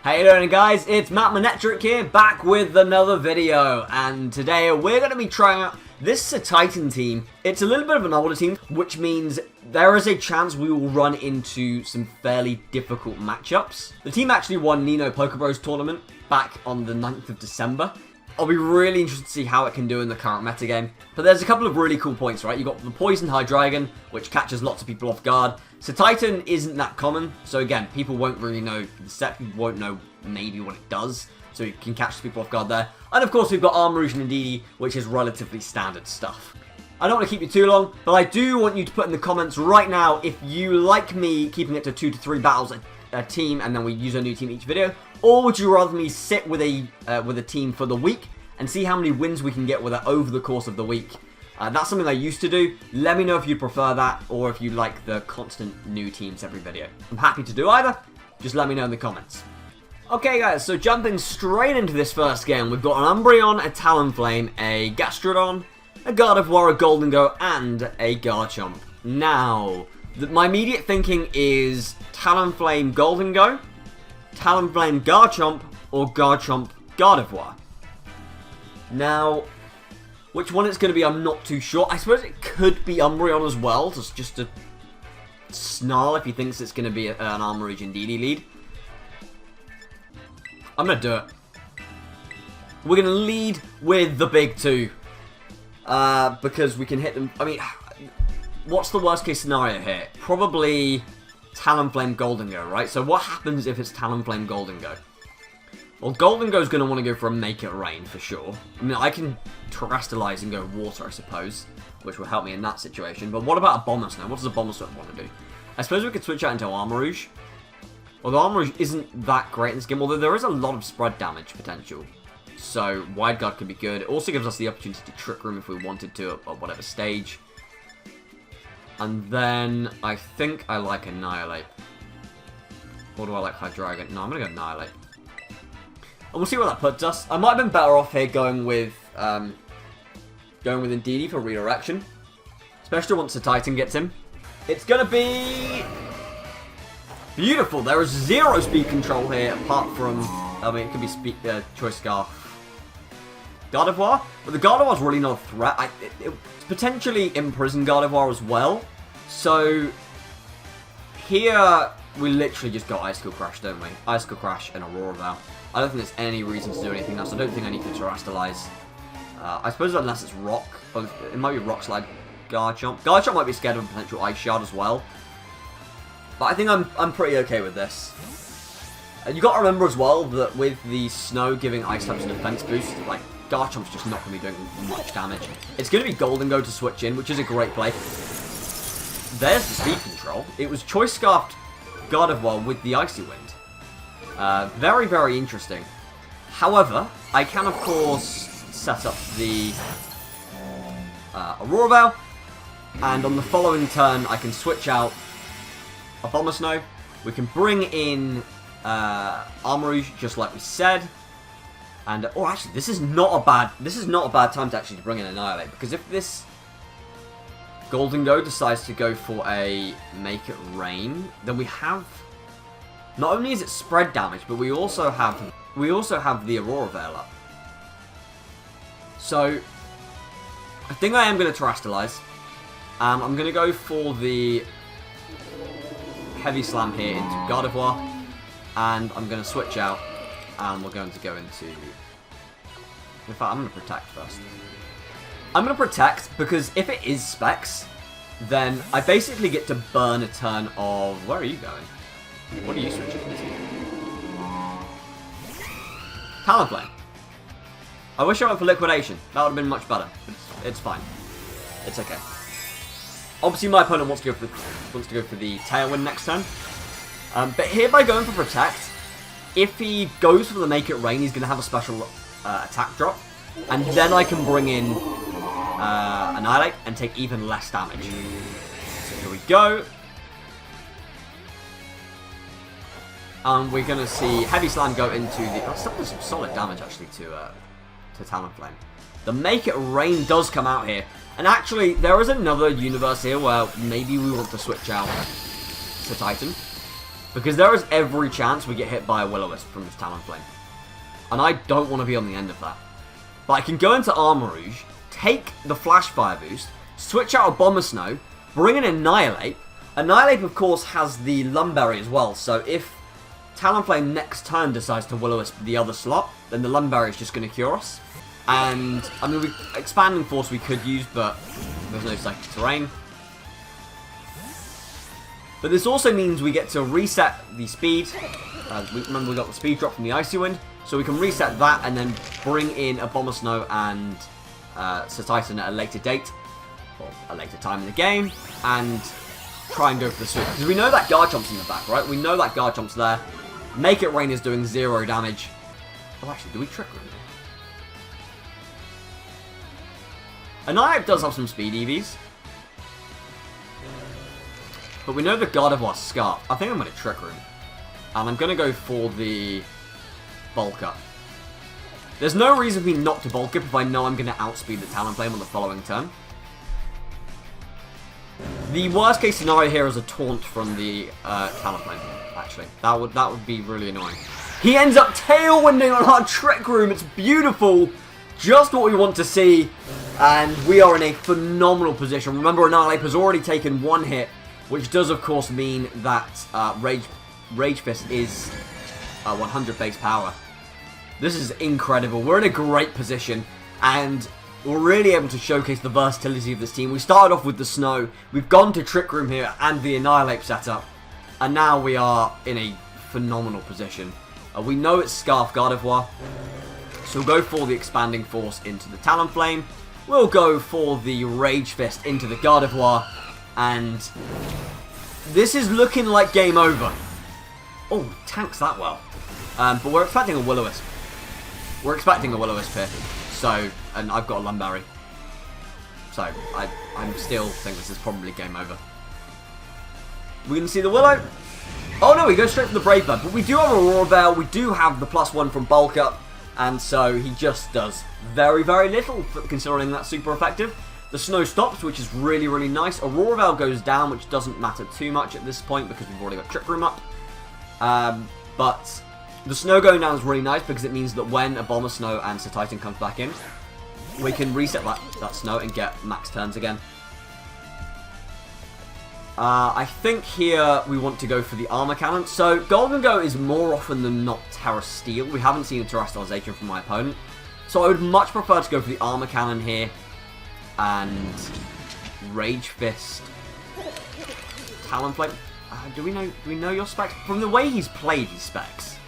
How you doing, guys? It's Matt Manetric here, back with another video, and today we're going to be trying out this Titan team. It's a little bit of an older team, which means there is a chance we will run into some fairly difficult matchups. The team actually won Nino Pokebros tournament back on the 9th of December. I'll be really interested to see how it can do in the current metagame. But there's a couple of really cool points, right? You've got the Poison Hydreigon, which catches lots of people off guard. So Titan isn't that common. So again, people won't really know the set. People won't know maybe what it does. So you can catch people off guard there. And of course, we've got Armarouge and Indeedee, which is relatively standard stuff. I don't want to keep you too long, but I do want you to put in the comments right now if you like me keeping it to 2 to 3 battles a team, and then we use a new team each video, or would you rather me sit with a team for the week and see how many wins we can get with it over the course of the week? That's something I used to do. Let me know if you prefer that, or if you like the constant new teams every video. I'm happy to do either. Just let me know in the comments. Okay, guys, so jumping straight into this first game, we've got an Umbreon, a Talonflame, a Gastrodon, a Gardevoir, a Goldengo, and a Garchomp. Now, my immediate thinking is Talonflame, Goldengo, Talonflame, Garchomp, or Garchomp, Gardevoir. Now, which one it's going to be, I'm not too sure. I suppose it could be Umbreon as well, just to snarl if he thinks it's going to be an Armarouge and Indeedee lead. I'm going to do it. We're going to lead with the big two. Because we can hit them. I mean, what's the worst case scenario here? Probably Talonflame Goldengo, right? So what happens if it's Talonflame Goldengo? Well, Goldengo's going to want to go for a Make It Rain for sure. I mean, I can Terrestrialize and go Water, I suppose, which will help me in that situation. But what about a Abomasnow? What does a Abomasnow want to do? I suppose we could switch out into Armarouge. Although Armarouge isn't that great in this game, although there is a lot of spread damage potential. So, Wide Guard could be good. It also gives us the opportunity to Trick Room if we wanted to at whatever stage. And then, I think I like Annihilate. Or do I like Hydreigon? No, I'm going to go Annihilate. And we'll see where that puts us. I might have been better off here going with Indeedee for redirection. Especially once the Titan gets him. It's going to be beautiful. There is zero speed control here apart from, I mean, it could be Choice Scarf. Gardevoir? But the Gardevoir's really not a threat. It's potentially imprison Gardevoir as well. So, here, we literally just got Icicle Crash, don't we? Icicle Crash and Aurora Veil. I don't think there's any reason to do anything else. I don't think I need to Terrestrialize. I suppose unless it's Rock. Or it might be Rock Slide Garchomp. Garchomp might be scared of a potential Ice Shard as well. But I think I'm pretty okay with this. You got to remember as well that with the Snow giving Ice types a defense boost, like, Garchomp's just not going to be doing much damage. It's going to be Goldengo to switch in, which is a great play. There's the speed control. It was Choice Scarfed Gardevoir with the Icy Wind. Very, very interesting. However, I can, of course, set up the Aurora Veil. And on the following turn, I can switch out Abomasnow. We can bring in Armarouge, just like we said. And oh, actually, this is not a bad time to actually bring in Annihilate, because if this Goldengo decides to go for a Make It Rain, then we have, not only is it spread damage, but we also have the Aurora Veil up. So I think I am going to Terrestrialize. I'm going to go for the Heavy Slam here into Gardevoir, and I'm going to switch out. And we're going to go into... In fact, I'm going to Protect first. I'm going to Protect because if it is Specs, then I basically get to burn a turn of... Where are you going? What are you switching into? Talonflame. I wish I went for Liquidation. That would have been much better. But it's fine. It's okay. Obviously, my opponent wants to go for the Tailwind next turn. But here, by going for Protect, if he goes for the Make It Rain, he's going to have a special attack drop. And then I can bring in Annihilate and take even less damage. So here we go. And we're going to see Heavy Slam go into the... That's still some solid damage, actually, to Talonflame. The Make It Rain does come out here. And actually, there is another universe here where maybe we want to switch out to Titan. Because there is every chance we get hit by a Will-O-Wisp from this Talonflame. And I don't want to be on the end of that. But I can go into Armarouge, take the Flash Fire boost, switch out a Bomber Snow, bring in Annihilate. Annihilate, of course, has the Lumberry as well, so if Talonflame next turn decides to Will-O-Wisp the other slot, then the Lumberry is just going to cure us. And, I mean, Expanding Force we could use, but there's no Psychic Terrain. But this also means we get to reset the speed. Remember, we got the speed drop from the Icy Wind, so we can reset that and then bring in a Bomber Snow and Sir Titan at a later date, or a later time in the game, and try and go for the switch. Because we know that Garchomp's in the back, right? We know that Garchomp's there. Make It Rain is doing 0 damage. Oh, actually, do we Trick Room? Annihilate does have some speed EVs. But we know the Gardevoir Scarf. I think I'm going to Trick Room. And I'm going to go for the Bulk Up. There's no reason for me not to Bulk Up if I know I'm going to outspeed the Talonflame on the following turn. The worst case scenario here is a Taunt from the Talonflame, actually. That would be really annoying. He ends up Tailwinding on our Trick Room. It's beautiful. Just what we want to see. And we are in a phenomenal position. Remember, Annihilate has already taken 1 hit, which does, of course, mean that Rage Fist is 100 base power. This is incredible. We're in a great position, and we're really able to showcase the versatility of this team. We started off with the Snow, we've gone to Trick Room here, and the Annihilate setup, and now we are in a phenomenal position. We know it's Scarf Gardevoir, so we'll go for the Expanding Force into the Talonflame. We'll go for the Rage Fist into the Gardevoir, and this is looking like game over. Oh, tanks that well. But we're expecting a Will-O-Wisp. We're expecting a Will-O-Wisp here. So, and I've got a Lumberry. So, I still think this is probably game over. We can see the Willow. Oh no, he goes straight for the Brave Bird. But we do have a Aurora Veil. We do have the +1 from Bulk Up. And so he just does very, very little, considering that's super effective. The Snow stops, which is really, really nice. Aurora Veil goes down, which doesn't matter too much at this point because we've already got Trick Room up. But the Snow going down is really nice because it means that when a Bomber Snow and Sir Titan comes back in, we can reset that Snow and get max turns again. I think here we want to go for the Armor Cannon. So Golden Go is more often than not Terra Steel. We haven't seen a Terrestrialization from my opponent. So I would much prefer to go for the Armor Cannon here. And Rage Fist, Talonflame. Do we know your specs? From the way he's played his specs.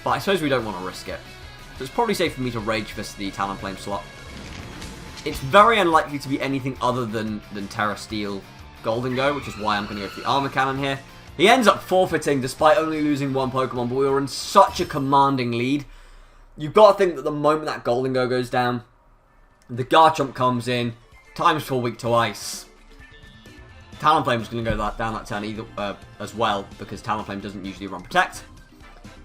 But I suppose we don't want to risk it. So it's probably safe for me to Rage Fist the Talonflame slot. It's very unlikely to be anything other than Terra Steel Golden Go, which is why I'm going to go for the Armor Cannon here. He ends up forfeiting despite only losing 1 Pokemon, but we were in such a commanding lead. You've got to think that the moment that Golden Go goes down, the Garchomp comes in, times 4 weak to Ice. Talonflame is going to go down that turn either as well, because Talonflame doesn't usually run Protect.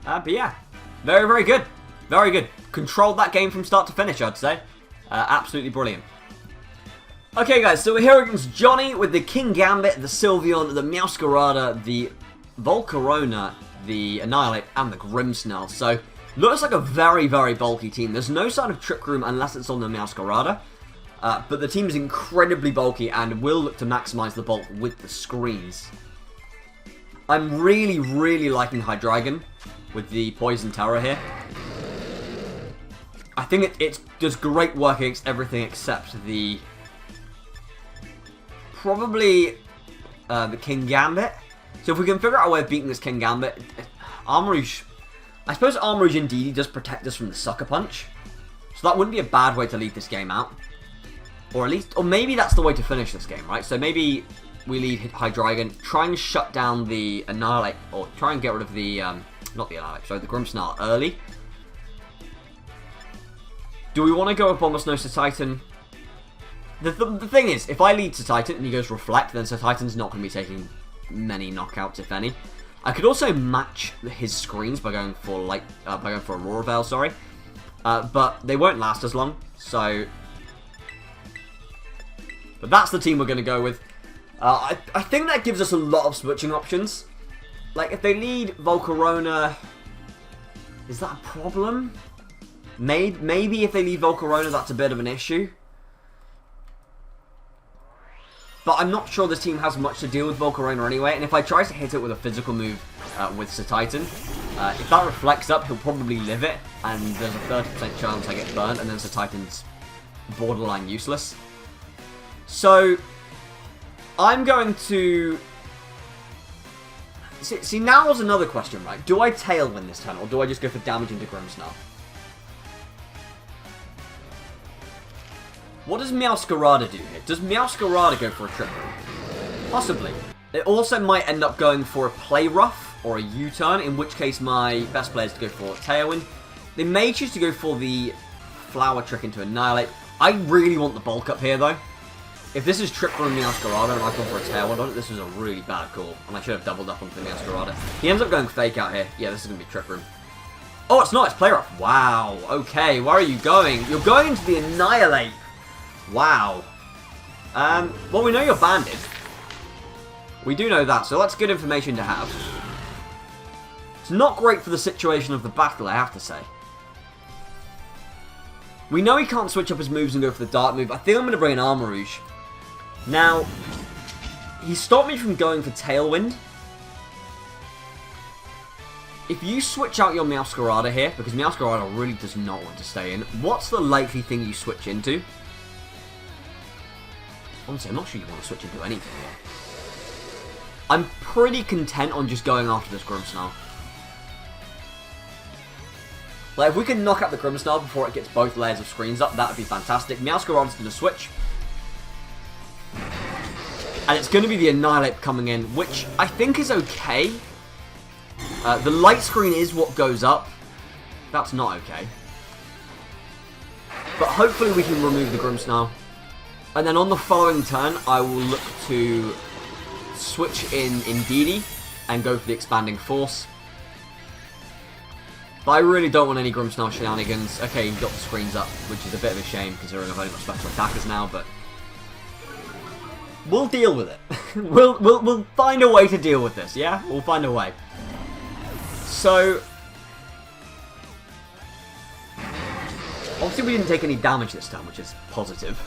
But yeah, very, very good. Very good. Controlled that game from start to finish, I'd say. Absolutely brilliant. Okay, guys, so we're here against Johnny with the King Gambit, the Sylveon, the Meowscarada, the Volcarona, the Annihilate, and the Grimmsnarl. So, looks like a very, very bulky team. There's no sign of Trick Room unless it's on the Meowscarada. But the team is incredibly bulky and will look to maximize the bulk with the screens. I'm really, really liking Hydreigon with the Poison Terror here. I think it does great work against everything except the... probably the King Gambit. So if we can figure out a way of beating this King Gambit, Armarouge... I suppose Armarouge indeed does protect us from the Sucker Punch. So that wouldn't be a bad way to lead this game out. Or at least... or maybe that's the way to finish this game, right? So maybe we lead Hydreigon, try and shut down the Annihilate, or try and get rid of the... not the Annihilate, sorry, the Grimmsnarl early. Do we want to go with Bomber Snow Sir Titan? The thing is, if I lead Sir Titan and he goes Reflect, then Sir Titan's not going to be taking many knockouts, if any. I could also match his screens by going for Aurora Veil, sorry. But they won't last as long, so... But that's the team we're going to go with. I think that gives us a lot of switching options. Like, if they lead Volcarona, is that a problem? Maybe if they lead Volcarona, that's a bit of an issue. But I'm not sure this team has much to deal with Volcarona anyway, and if I try to hit it with a physical move with Sir Titan, if that reflects up, he'll probably live it, and there's a 30% chance I get burnt, and then Sir Titan's borderline useless. So, I'm going to... See, now is another question, right? Do I Tailwind this turn, or do I just go for damage into Grimmsnarl? What does Meowscarada do here? Does Meowscarada go for a Trick Room? Possibly. It also might end up going for a Play Rough or a U-turn, in which case my best player is to go for Tailwind. They may choose to go for the Flower Trick into Annihilate. I really want the bulk up here, though. If this is Trick Room Meowscarada and I've gone for a Tailwind on it, this is a really bad call. And I should have doubled up onto the Meowscarada. He ends up going Fake Out here. Yeah, this is going to be Trick Room. Oh, it's not. It's Play Rough. Wow. Okay, where are you going? You're going into the Annihilate. Wow. Well, we know you're banded. We do know that, so that's good information to have. It's not great for the situation of the battle, I have to say. We know he can't switch up his moves and go for the Dark move. I think I'm going to bring an Armarouge. Now, he stopped me from going for Tailwind. If you switch out your Meowscarada here, because Meowscarada really does not want to stay in, what's the likely thing you switch into? Honestly, I'm not sure you want to switch into anything here. I'm pretty content on just going after this Grimmsnarl. Like, if we can knock out the Grimmsnarl before it gets both layers of screens up, that would be fantastic. Meowscarada's going to switch. And it's going to be the Annihilate coming in, which I think is okay. The light screen is what goes up. That's not okay. But hopefully we can remove the Grimmsnarl. And then on the following turn, I will look to switch in Indeedee and go for the Expanding Force. But I really don't want any Grimmsnarl shenanigans. Okay, he got the screens up, which is a bit of a shame considering I've only got special attackers now, but we'll deal with it. we'll find a way to deal with this, yeah? We'll find a way. So, obviously we didn't take any damage this time, which is positive.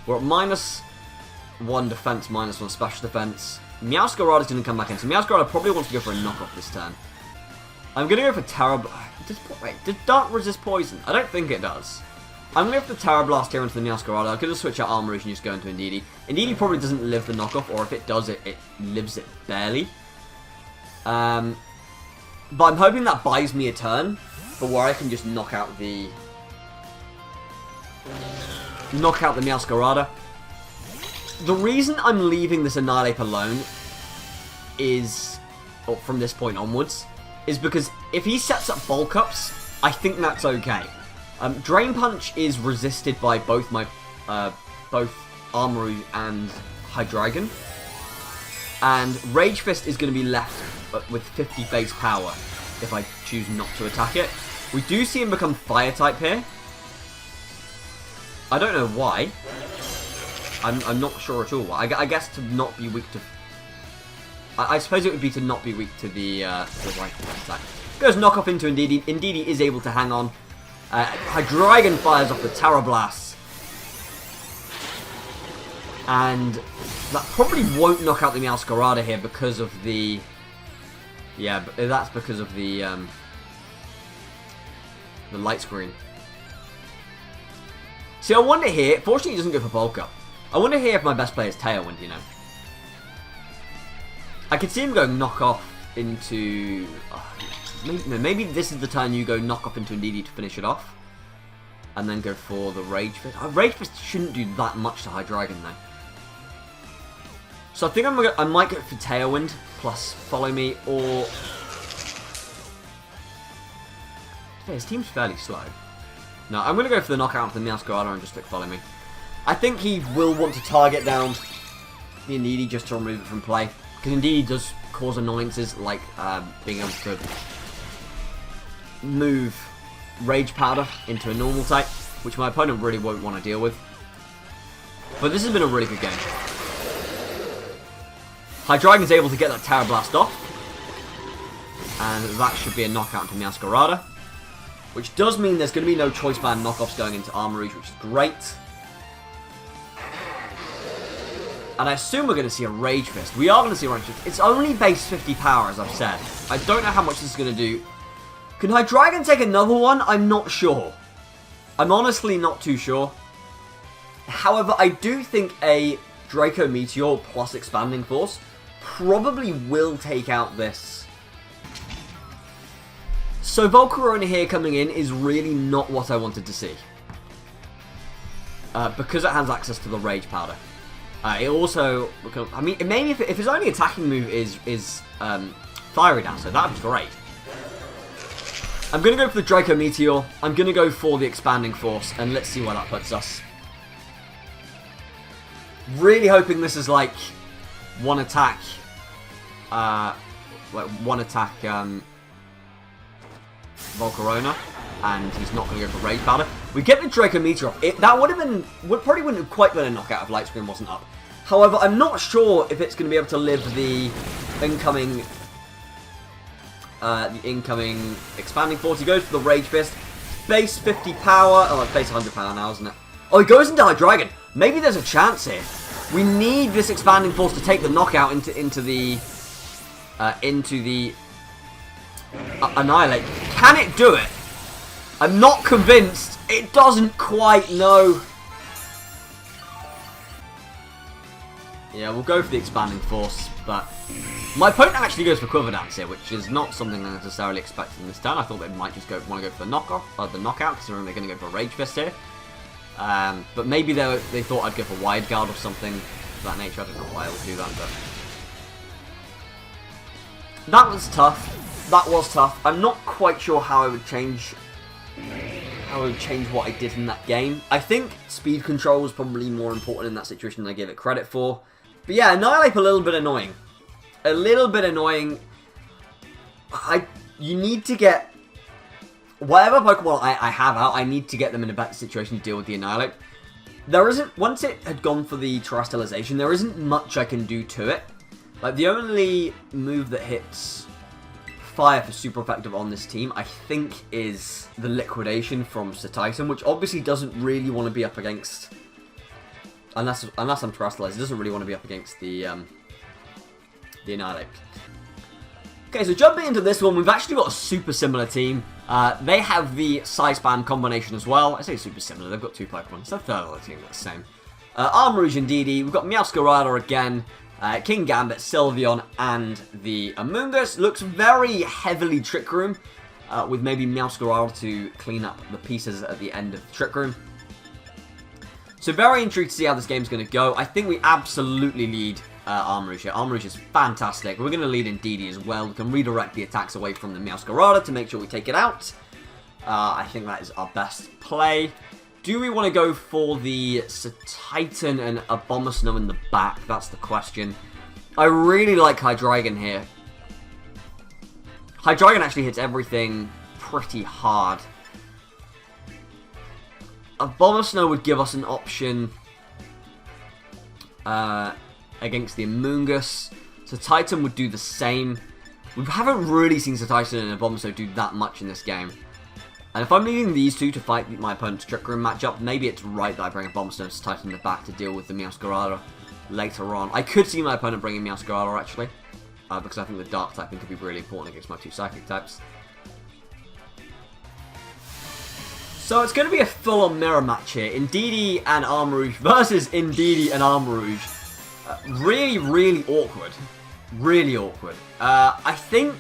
We're at -1 defense, -1 special defense. Meowscarada's going to come back in, so Meowscarada probably wants to go for a knockoff this turn. I'm going to go for Terra... Wait, does Dark resist poison? I don't think it does. I'm going to go for the Terra Blast here into the Meowscarada. I could just switch out Armarouge and just go into Indeedee. Indeedee probably doesn't live the knockoff, or if it does, it lives it barely. But I'm hoping that buys me a turn, for where I can just knock out the Meowscarada. The reason I'm leaving this Annihilate alone is, or from this point onwards, is because if he sets up bulk ups, I think that's okay. Drain Punch is resisted by both my both Armarouge and Hydreigon, and Rage Fist is going to be left with 50 base power if I choose not to attack it. We do see him become Fire type here. I don't know why. I'm not sure at all why. I guess to not be weak to... I suppose it would be to not be weak to the right attack. Goes knockoff into Indeedee. Indeedee is able to hang on. Hydreigon fires off the Terra Blast. And that probably won't knock out the Meowscarada here because of the... Yeah, but that's because of the light screen. See, I wonder here... Fortunately, he doesn't go for bulk up. I wonder here if my best player is Tailwind, you know. I could see him going knockoff into... maybe this is the turn you go knockoff into Indeedee to finish it off. And then go for the Rage Fist. Rage Fist shouldn't do that much to Hydreigon, though. So I think I might go for Tailwind plus Follow Me, or... His team's fairly slow. No, I'm going to go for the knockout of the Meowscarada and just click Follow Me. I think he will want to target down the Indeedee just to remove it from play. Because Indeedee does cause annoyances like being able to move Rage Powder into a normal type, which my opponent really won't want to deal with. But this has been a really good game. Hydreigon's able to get that Terra Blast off. And that should be a knockout to Meowscarada. Which does mean there's going to be no choice band knockoffs going into Armor Rouge, which is great. And I assume we're going to see a Rage Fist. We are going to see a Rage Fist. It's only base 50 power, as I've said. I don't know how much this is going to do. Can Hydreigon take another one? I'm not sure. I'm honestly not too sure. However, I do think a Draco Meteor plus Expanding Force probably will take out this. So Volcarona here coming in is really not what I wanted to see. Because it has access to the Rage Powder. It also, I mean, maybe if his only attacking move is Fiery Dancer, that would be great. I'm going to go for the Draco Meteor. I'm going to go for the Expanding Force, and let's see where that puts us. Really hoping this is like one attack Volcarona, and he's not going to go for Rage Powder. We get the Draco Meteor off. That would have been, probably wouldn't have quite been a knockout if Light Screen wasn't up. However, I'm not sure if it's going to be able to live the incoming Expanding Force. He goes for the Rage Fist. Base 50 power. Oh, it's base 100 power now, isn't it? Oh, he goes into Hydreigon. Maybe there's a chance here. We need this Expanding Force to take the knockout into the Annihilate. Can it do it? I'm not convinced. It doesn't quite know. Yeah, we'll go for the Expanding Force, but my opponent actually goes for Quiver Dance here, which is not something I necessarily expected in this turn. I thought they might just want to go for the knockout, because they're going to go for Rage Fist here. But maybe they thought I'd go for Wide Guard or something of that nature. I don't know why I would do that, but that was tough. That was tough. I'm not quite sure how I would change what I did in that game. I think speed control was probably more important in that situation than I gave it credit for. But yeah, Annihilate a little bit annoying. A little bit annoying. You need to get whatever Pokemon I have out, I need to get them in a better situation to deal with the Annihilate. There isn't, once it had gone for the Terrestrialization, there isn't much I can do to it. Like, the only move that hits fire for super effective on this team, I think, is the Liquidation from Titan, which obviously doesn't really want to be up against, unless I'm Terrestrialized, it doesn't really want to be up against the Annihilate. Okay, so jumping into this one, we've actually got a super similar team. They have the Size Band combination as well. I say super similar, they've got two Pokemon. It's the third other team that's the same. Armrouge and DD. We've got Meowscarada again, King Gambit, Sylveon, and the Amoonguss. Looks very heavily Trick Room, with maybe Meowscarada to clean up the pieces at the end of the Trick Room. So very intrigued to see how this game's going to go. I think we absolutely lead Armrouge here. Armrouge is fantastic. We're going to lead in DD as well. We can redirect the attacks away from the Meowscarada to make sure we take it out. I think that is our best play. Do we want to go for the Titan and Abomasnow in the back? That's the question. I really like Hydreigon here. Hydreigon actually hits everything pretty hard. Abomasnow would give us an option against the Amoonguss. So Titan would do the same. We haven't really seen Titan and Abomasnow do that much in this game. And if I'm leaving these two to fight my opponent's Trick Room matchup, maybe it's right that I bring Abomasnow and Titan in the back to deal with the Meowscarada later on. I could see my opponent bringing Meowscarada actually, because I think the Dark typing could be really important against my two Psychic types. So it's going to be a full-on mirror match here. Indeedee and Armrouge versus Indeedee and Armrouge. Really, really awkward. Really awkward. I think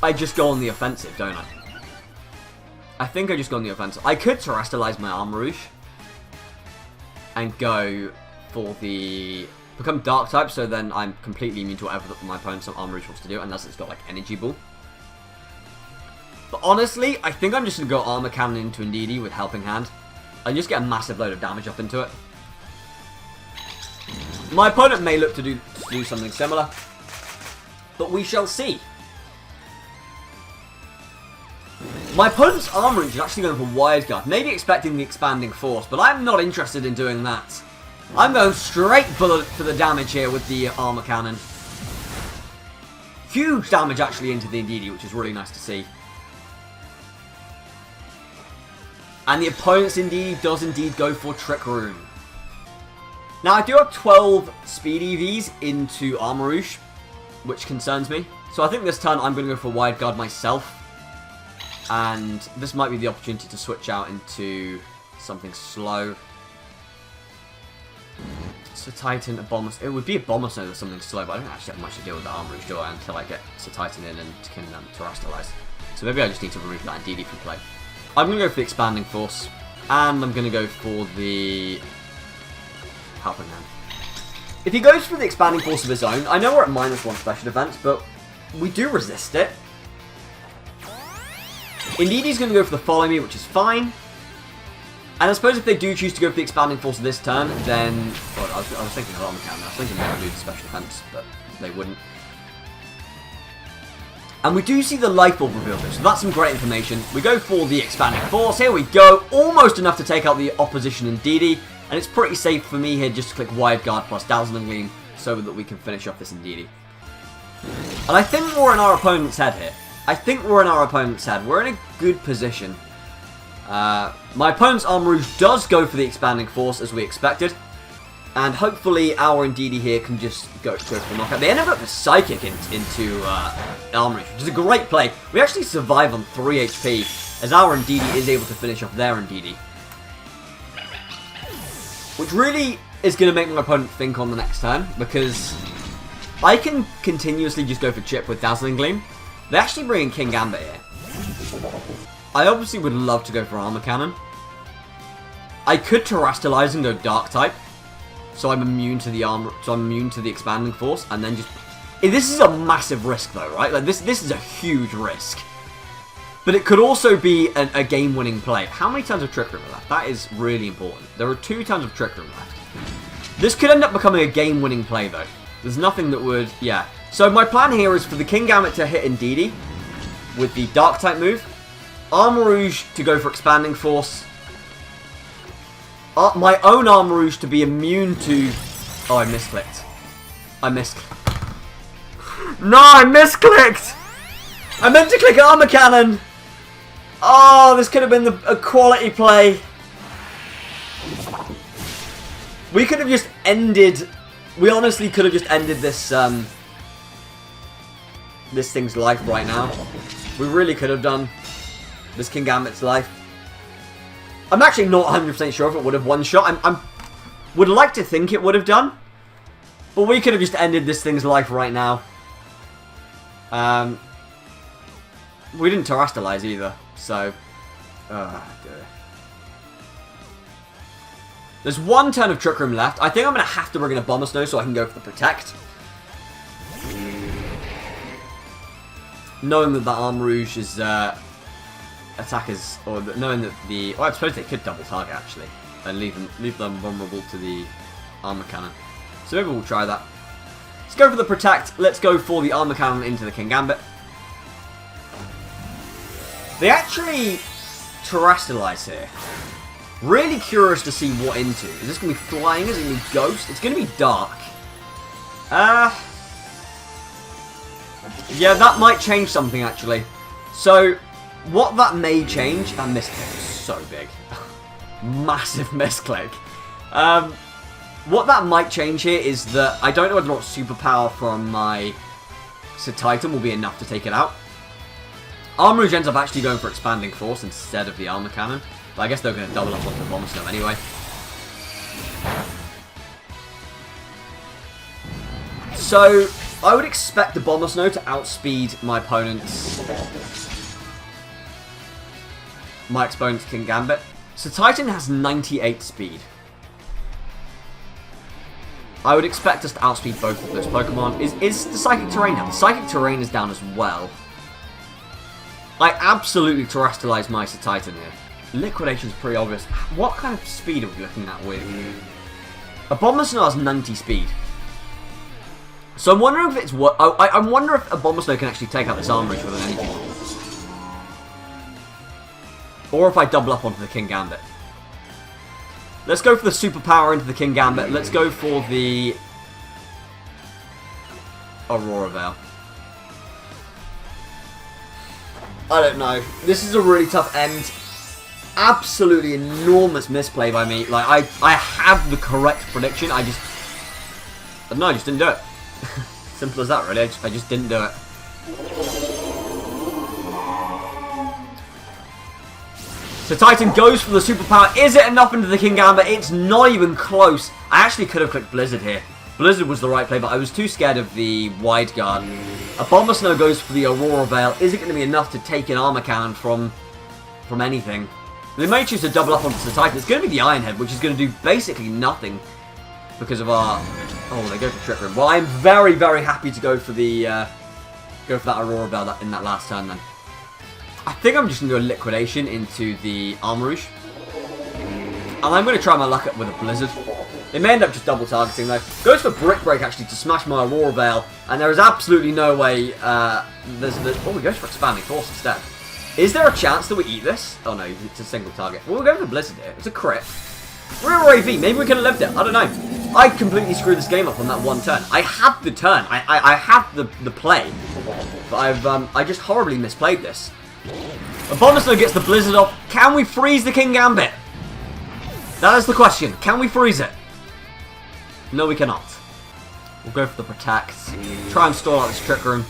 I just go on the offensive, don't I? I think I just go on the offensive. I could Terrestrialize my Armrouge and go for the... become Dark type, so then I'm completely immune to whatever my opponent's Armrouge wants to do, unless it's got, like, Energy Ball. But honestly, I think I'm just going to go Armor Cannon into Indeedee with Helping Hand and just get a massive load of damage up into it. My opponent may look to do something similar, but we shall see. My opponent's Armrouge is actually going for Wide Guard, maybe expecting the Expanding Force, but I'm not interested in doing that. I'm going straight for the damage here with the Armor Cannon. huge damage actually into the Indeedee, which is really nice to see. And the opponent's Indeedee does indeed go for Trick Room. Now, I do have 12 speed EVs into Armarouge, which concerns me. So I think this turn I'm going to go for Wide Guard myself. And this might be the opportunity to switch out into something slow. So Titan, a Bomber... It would be a Bomber Snow or something slow, but I don't actually have much to deal with the Armarouge, do I? Until I get Sir Titan in and can Terrestrialize. So maybe I just need to remove that Indeedee from play. I'm going to go for the Expanding Force. And I'm going to go for the... Helping Hand. If he goes for the Expanding Force of his own, I know we're at -1 special defense, but we do resist it. Indeedee's going to go for the Follow Me, which is fine. And I suppose if they do choose to go for the Expanding Force this turn, then... Well, I was thinking of Armor Cannon. I was thinking they would lose the special defense, but they wouldn't. And we do see the Life Orb reveal this, so that's some great information. We go for the Expanding Force. Here we go. Almost enough to take out the opposition Indeedee. And it's pretty safe for me here just to click Wide Guard plus Dazzling Gleam so that we can finish off this Indeedee. And I think we're in our opponent's head here. We're in a good position. My opponent's Armarouge does go for the Expanding Force as we expected. And hopefully our Indeedee here can just go for the knockout. They end up with Psychic into Armarouge, which is a great play. We actually survive on 3 HP as our Indeedee is able to finish off their Indeedee. Which really is going to make my opponent think on the next turn, because I can continuously just go for Chip with Dazzling Gleam. They actually bring in King Gambit here. I obviously would love to go for Armor Cannon. I could Terrestrialize and go Dark type, so I'm immune to the Expanding Force, and then just... This is a massive risk though, right? Like this is a huge risk. But it could also be a game-winning play. How many turns of Trick Room are left? That is really important. There are 2 turns of Trick Room left. This could end up becoming a game-winning play, though. There's nothing that would... Yeah. So my plan here is for the King Gambit to hit Indeedee with the Dark-type move. Armarouge to go for Expanding Force. My own Armarouge to be immune to... Oh, I misclicked. No, I misclicked! I meant to click Armor Cannon! Oh, this could have been a quality play. We could have just ended... We honestly could have just ended this, this thing's life right now. We really could have done this King Gambit's life. I'm actually not 100% sure if it would have one-shot. I would like to think it would have done. But we could have just ended this thing's life right now. We didn't Terrestrialize either, so... dear. There's 1 turn of Trick Room left. I think I'm going to have to bring in a Bomber Snow so I can go for the Protect. Knowing that the Armarouge's attackers... Or knowing that the... Oh, I suppose they could double target, actually. And leave them vulnerable to the Armor Cannon. So maybe we'll try that. Let's go for the Protect. Let's go for the Armor Cannon into the King Gambit. They actually Terrestrialize here. Really curious to see what into. Is this going to be flying? Is it going to be ghost? It's going to be dark. Yeah, that might change something actually. So, what that may change... And misclick is so big. Massive misclick. What that might change here is that I don't know whether or not superpower from my Sir Titan will be enough to take it out. Armarouge ends up actually going for Expanding Force instead of the Armor Cannon. But I guess they're going to double up onto the Bomber Snow anyway. So, I would expect the Bomber Snow to outspeed my opponent's King Gambit. So Titan has 98 speed. I would expect us to outspeed both of those Pokemon. Is the Psychic Terrain down? The Psychic Terrain is down as well. I absolutely Terrestrialize my Sir Titan here. Liquidation's pretty obvious. What kind of speed are we looking at with? A Bomber Snow has 90 speed. So I'm wondering if it's what... I wonder if a Bomber Snow can actually take out this Armarouge with an Energy Ball. Or if I double up onto the King Gambit. Let's go for the superpower into the King Gambit. Let's go for the Aurora Veil. I don't know. This is a really tough end. Absolutely enormous misplay by me. Like, I have the correct prediction. I just didn't do it. Simple as that, really. I just didn't do it. So Titan goes for the superpower. Is it enough into the King Gambit? It's not even close. I actually could have clicked Blizzard here. Blizzard was the right play, but I was too scared of the wide guard. A Bomber Snow goes for the Aurora Veil. Is it going to be enough to take an armor cannon from anything? They may choose to double up onto the Titan. It's going to be the Iron Head, which is going to do basically nothing because of our... Oh, they go for Trick Room. Well, I'm very, very happy to go for the go for that Aurora Veil in that last turn then. I think I'm just going to do a Liquidation into the Armourouge. And I'm going to try my luck up with a Blizzard. They may end up just double targeting though. Goes for Brick Break actually to smash my Aurora Veil. And there is absolutely no way oh, he goes for Expanding Force instead. Is there a chance that we eat this? Oh no, it's a single target. Well, we're going for Blizzard here. It's a crit. We're AV. Maybe we could have lived it. I don't know. I completely screwed this game up on that one turn. I had the turn. I had the play. But I just horribly misplayed this. Abomasnow gets the Blizzard off. Can we freeze the King Gambit? That is the question. Can we freeze it? No, we cannot. We'll go for the Protect. Try and stall out this Trick Room.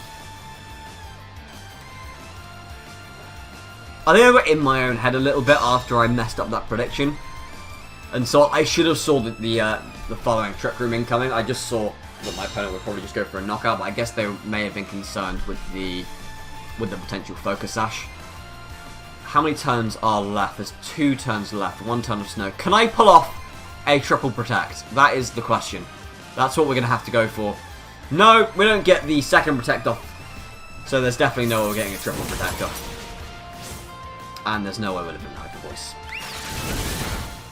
I think I got in my own head a little bit after I messed up that prediction. And so I should have saw the following Trick Room incoming. I just saw that my opponent would probably just go for a knockout, but I guess they may have been concerned with the potential Focus Sash. How many turns are left? There's 2 turns left. 1 turn of snow. Can I pull off a triple Protect? That is the question. That's what we're going to have to go for. No, we don't get the second Protect off. So there's definitely no way we're getting a triple Protect off. And there's no way we'll have been Hyper Voice.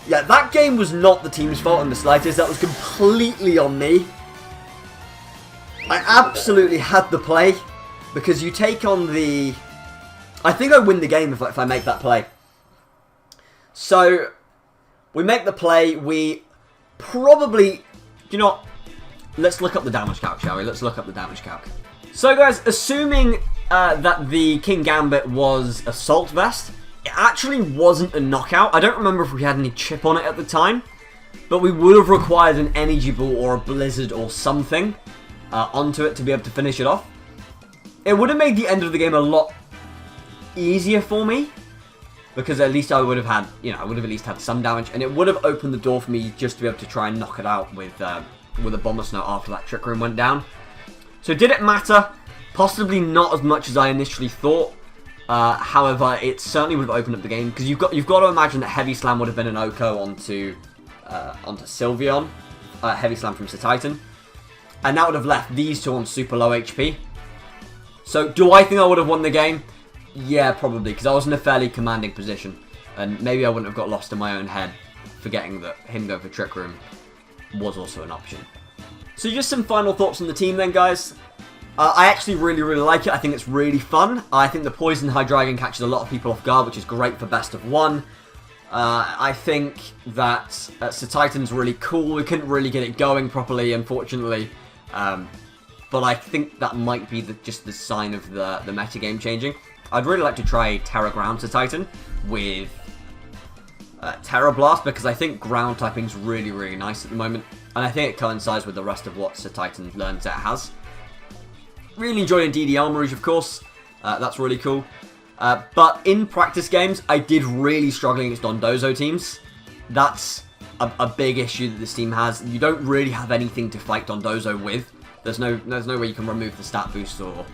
Yeah, that game was not the team's fault in the slightest. That was completely on me. I absolutely had the play. Because you take on the... I think I win the game if I make that play. So, we make the play. We probably... You know what? Let's look up the damage calc, shall we? Let's look up the damage calc. So, guys, assuming that the King Gambit was Assault Vest, it actually wasn't a knockout. I don't remember if we had any chip on it at the time. But we would have required an Energy Ball or a Blizzard or something onto it to be able to finish it off. It would have made the end of the game a lot easier for me. Because at least I would have had, you know, I would have at least had some damage. And it would have opened the door for me just to be able to try and knock it out with a Bomber Snow after that Trick Room went down. So did it matter? Possibly not as much as I initially thought. However, it certainly would have opened up the game. Because you've got to imagine that Heavy Slam would have been an Oko onto Sylveon. Heavy Slam from Sir Titan. And that would have left these two on super low HP. So, do I think I would have won the game? Yeah, probably, because I was in a fairly commanding position. And maybe I wouldn't have got lost in my own head, forgetting that him going for Trick Room was also an option. So just some final thoughts on the team then, guys. I actually really, really like it. I think it's really fun. I think the Poison Hydreigon catches a lot of people off guard, which is great for best of 1. I think that Sir Titan's really cool. We couldn't really get it going properly, unfortunately. But I think that might be just the sign of the metagame changing. I'd really like to try Terra Ground to Titan with Terra Blast, because I think ground typing's really, really nice at the moment. And I think it coincides with the rest of what Sir Titan learns it has. Really enjoying DD Armourouge, of course. That's really cool. But in practice games, I did really struggle against Dondozo teams. That's a big issue that this team has. You don't really have anything to fight Dondozo with. There's no way you can remove the stat boost or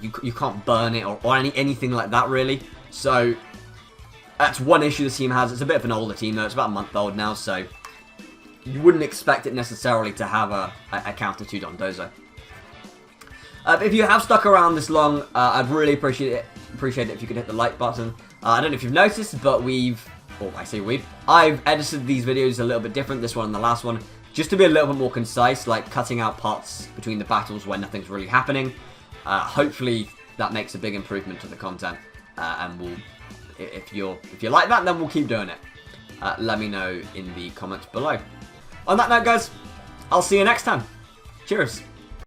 you can't burn it or anything like that, really. So that's one issue this team has. It's a bit of an older team, though. It's about a month old now, so you wouldn't expect it necessarily to have a counter to Dondozo. If you have stuck around this long, I'd really appreciate it if you could hit the like button. I don't know if you've noticed, but I've edited these videos a little bit different, this one and the last one, just to be a little bit more concise, like cutting out parts between the battles when nothing's really happening. Hopefully that makes a big improvement to the content, and if you like that, then we'll keep doing it. Let me know in the comments below. On that note, guys, I'll see you next time. Cheers.